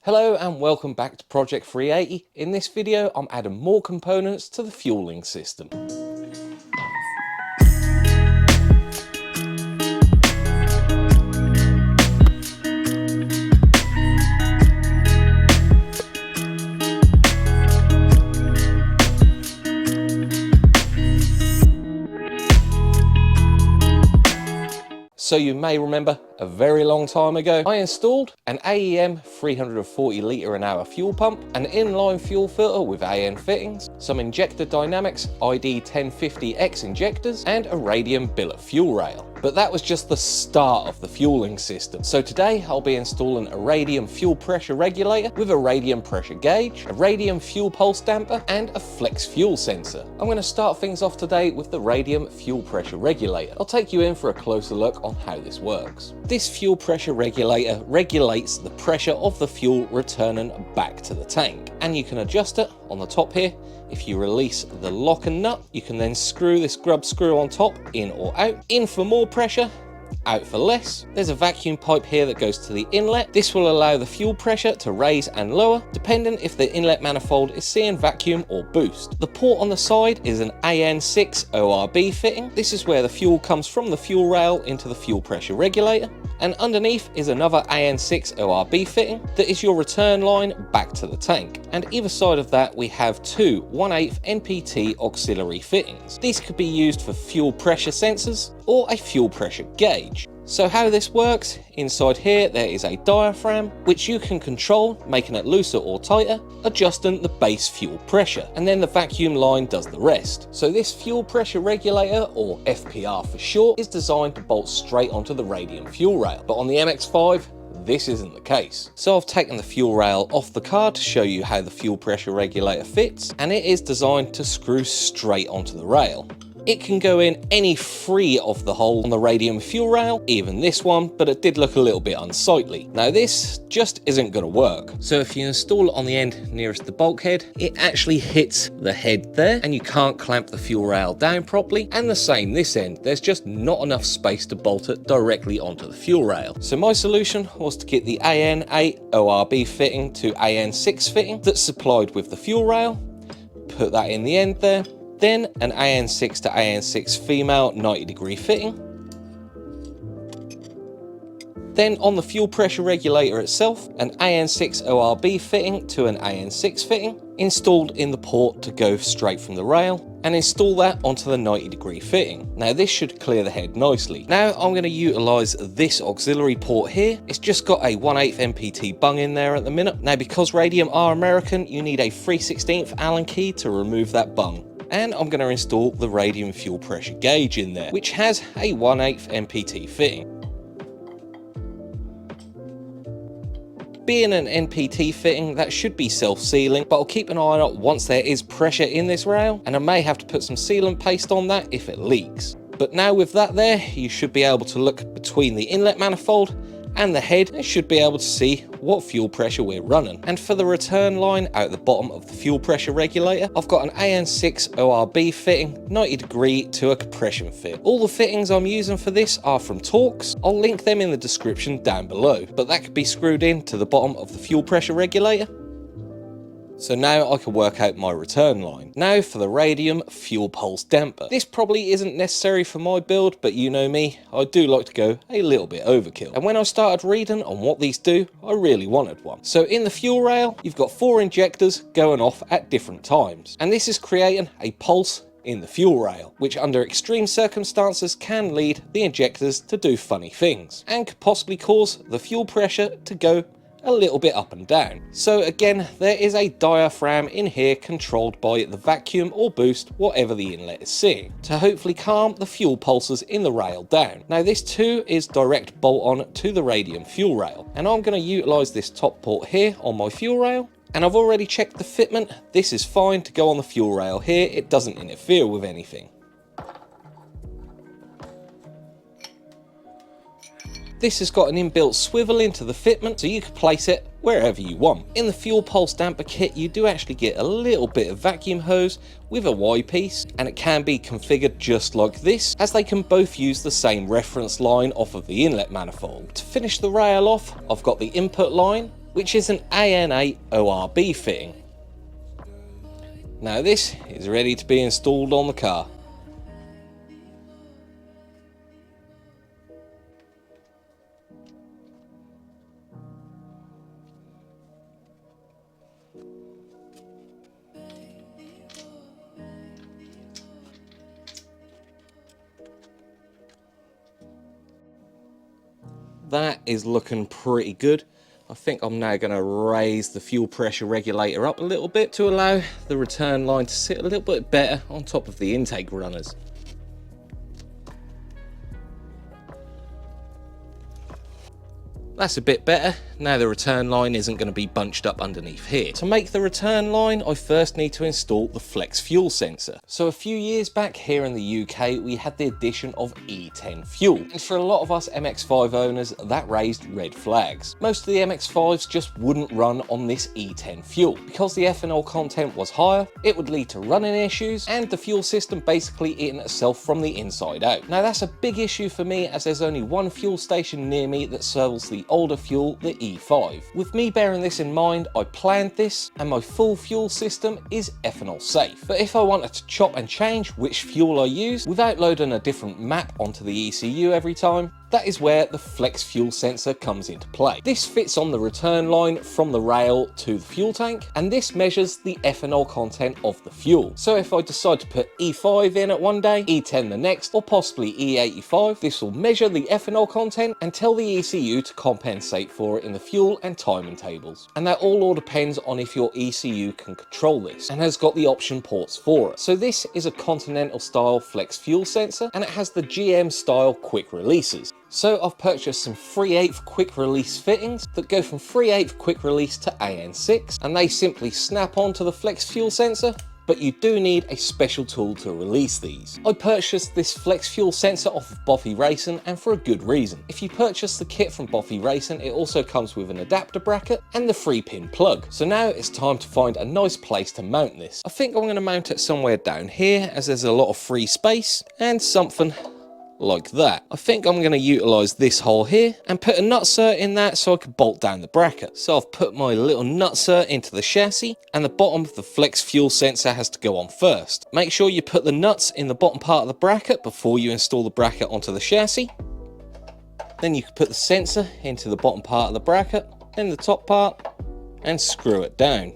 Hello and welcome back to Project 380. In this video, I'm adding more components to the fueling system. So you may remember a very long time ago, I installed an AEM 340 litre an hour fuel pump, an inline fuel filter with AN fittings, some Injector Dynamics ID 1050X injectors, and a Radium billet fuel rail. But that was just the start of the fueling system. So today I'll be installing a Radium fuel pressure regulator with a Radium pressure gauge, a Radium fuel pulse damper, and a flex fuel sensor. I'm going to start things off today with the Radium fuel pressure regulator. I'll take you in for a closer look on how this works. This fuel pressure regulator regulates the pressure of the fuel returning back to the tank, and you can adjust it on the top here. If you release the lock and nut, you can then screw this grub screw on top, in or out. In for more pressure, out for less. There's a vacuum pipe here that goes to the inlet. This will allow the fuel pressure to raise and lower, depending if the inlet manifold is seeing vacuum or boost. The port on the side is an AN6 ORB fitting. This is where the fuel comes from the fuel rail into the fuel pressure regulator. And underneath is another AN6 ORB fitting that is your return line back to the tank. And either side of that we have two 1/8 NPT auxiliary fittings. These could be used for fuel pressure sensors or a fuel pressure gauge. So how this works, inside here there is a diaphragm which you can control, making it looser or tighter, adjusting the base fuel pressure, and then the vacuum line does the rest. So this fuel pressure regulator, or FPR for short, is designed to bolt straight onto the Radium fuel rail, but on the MX5 this isn't the case. So I've taken the fuel rail off the car to show you how the fuel pressure regulator fits, and it is designed to screw straight onto the rail. It can go in any three of the holes on the Radium fuel rail, even this one, but it did look a little bit unsightly. Now this just isn't going to work. So if you install it on the end nearest the bulkhead, it actually hits the head there, and you can't clamp the fuel rail down properly. And the same this end, there's just not enough space to bolt it directly onto the fuel rail. So my solution was to get the AN8 ORB fitting to AN6 fitting that's supplied with the fuel rail, put that in the end there. Then an AN6 to AN6 female 90-degree fitting. Then on the fuel pressure regulator itself, an AN6 ORB fitting to an AN6 fitting, installed in the port to go straight from the rail, and install that onto the 90-degree fitting. Now this should clear the head nicely. Now I'm going to utilise this auxiliary port here. It's just got a 1/8 NPT bung in there at the minute. Now because Radium are American, you need a 3/16 Allen key to remove that bung. And I'm going to install the Radium fuel pressure gauge in there, which has a 1/8 NPT fitting. Being an NPT fitting, that should be self-sealing, but I'll keep an eye on it once there is pressure in this rail, and I may have to put some sealant paste on that if it leaks. But now with that there, you should be able to look between the inlet manifold and the head, and should be able to see what fuel pressure we're running. And for the return line out the bottom of the fuel pressure regulator, I've got an AN6 ORB fitting, 90-degree to a compression fit. All the fittings I'm using for this are from Torx. I'll link them in the description down below, but that could be screwed in to the bottom of the fuel pressure regulator. So now I can work out my return line. Now for the Radium fuel pulse damper. This probably isn't necessary for my build, but you know me, I do like to go a little bit overkill. And when I started reading on what these do, I really wanted one. So in the fuel rail, you've got 4 injectors going off at different times. And this is creating a pulse in the fuel rail, which under extreme circumstances can lead the injectors to do funny things, and could possibly cause the fuel pressure to go a little bit up and down. So again, there is a diaphragm in here controlled by the vacuum or boost, whatever the inlet is seeing, to hopefully calm the fuel pulses in the rail down. Now this too is direct bolt on to the Radium fuel rail, and I'm going to utilise this top port here on my fuel rail. And I've already checked the fitment. This is fine to go on the fuel rail here. It doesn't interfere with anything. This has got an inbuilt swivel into the fitment, so you can place it wherever you want. In the fuel pulse damper kit, you do actually get a little bit of vacuum hose with a Y piece, and it can be configured just like this, as they can both use the same reference line off of the inlet manifold. To finish the rail off, I've got the input line, which is an AN8 ORB fitting. Now this is ready to be installed on the car. That is looking pretty good. I think I'm now going to raise the fuel pressure regulator up a little bit to allow the return line to sit a little bit better on top of the intake runners. That's a bit better. Now the return line isn't going to be bunched up underneath here. To make the return line, I first need to install the flex fuel sensor. So a few years back here in the UK, we had the addition of E10 fuel. And for a lot of us MX5 owners, that raised red flags. Most of the MX5s just wouldn't run on this E10 fuel. Because the ethanol content was higher, it would lead to running issues and the fuel system basically eating itself from the inside out. Now that's a big issue for me, as there's only one fuel station near me that serves the older fuel, the E5. With me bearing this in mind, I planned this, and my full fuel system is ethanol safe. But if I wanted to chop and change which fuel I use without loading a different map onto the ECU every time, that is where the flex fuel sensor comes into play. This fits on the return line from the rail to the fuel tank, and this measures the ethanol content of the fuel. So if I decide to put E5 in at one day, E10 the next, or possibly E85, this will measure the ethanol content and tell the ECU to compensate for it in the fuel and timing tables. And that all depends on if your ECU can control this and has got the option ports for it. So this is a Continental style flex fuel sensor, and it has the GM style quick releases. So I've purchased some 3/8 quick release fittings that go from 3/8 quick release to AN6, and they simply snap onto the flex fuel sensor, but you do need a special tool to release these. I purchased this flex fuel sensor off of Boffy Racing, and for a good reason. If you purchase the kit from Boffy Racing, it also comes with an adapter bracket and the 3-pin plug. So now it's time to find a nice place to mount this. I think I'm going to mount it somewhere down here, as there's a lot of free space, and something like that. I think I'm going to utilise this hole here and put a nutsert in that so I can bolt down the bracket. So I've put my little nutsert into the chassis, and the bottom of the flex fuel sensor has to go on first. Make sure you put the nuts in the bottom part of the bracket before you install the bracket onto the chassis. Then you can put the sensor into the bottom part of the bracket, then the top part, and screw it down.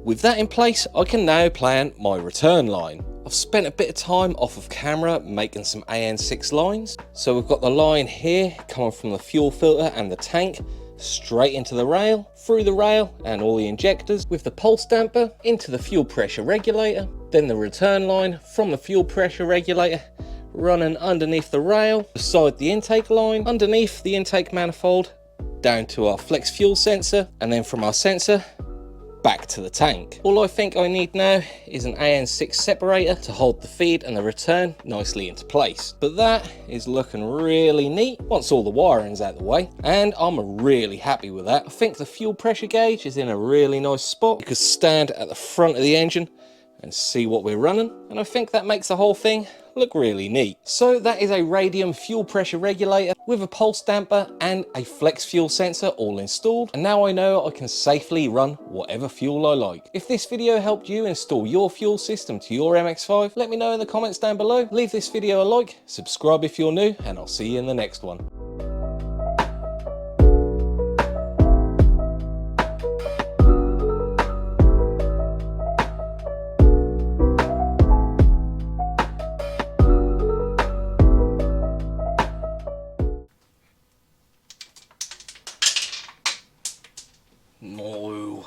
With that in place, I can now plan my return line. I've spent a bit of time off of camera making some AN6 lines. So we've got the line here coming from the fuel filter and the tank straight into the rail, through the rail and all the injectors, with the pulse damper into the fuel pressure regulator, then the return line from the fuel pressure regulator running underneath the rail, beside the intake line, underneath the intake manifold, down to our flex fuel sensor, and then from our sensor back to the tank. All I think I need now is an AN6 separator to hold the feed and the return nicely into place. But that is looking really neat once all the wiring's out the way, and I'm really happy with that. I think the fuel pressure gauge is in a really nice spot. You could stand at the front of the engine and see what we're running, and I think that makes the whole thing look really neat. So that is a Radium fuel pressure regulator with a pulse damper and a flex fuel sensor all installed, and now I know I can safely run whatever fuel I like. If this video helped you install your fuel system to your MX5, let me know in the comments down below. Leave this video a like, subscribe if you're new, and I'll see you in the next one. No.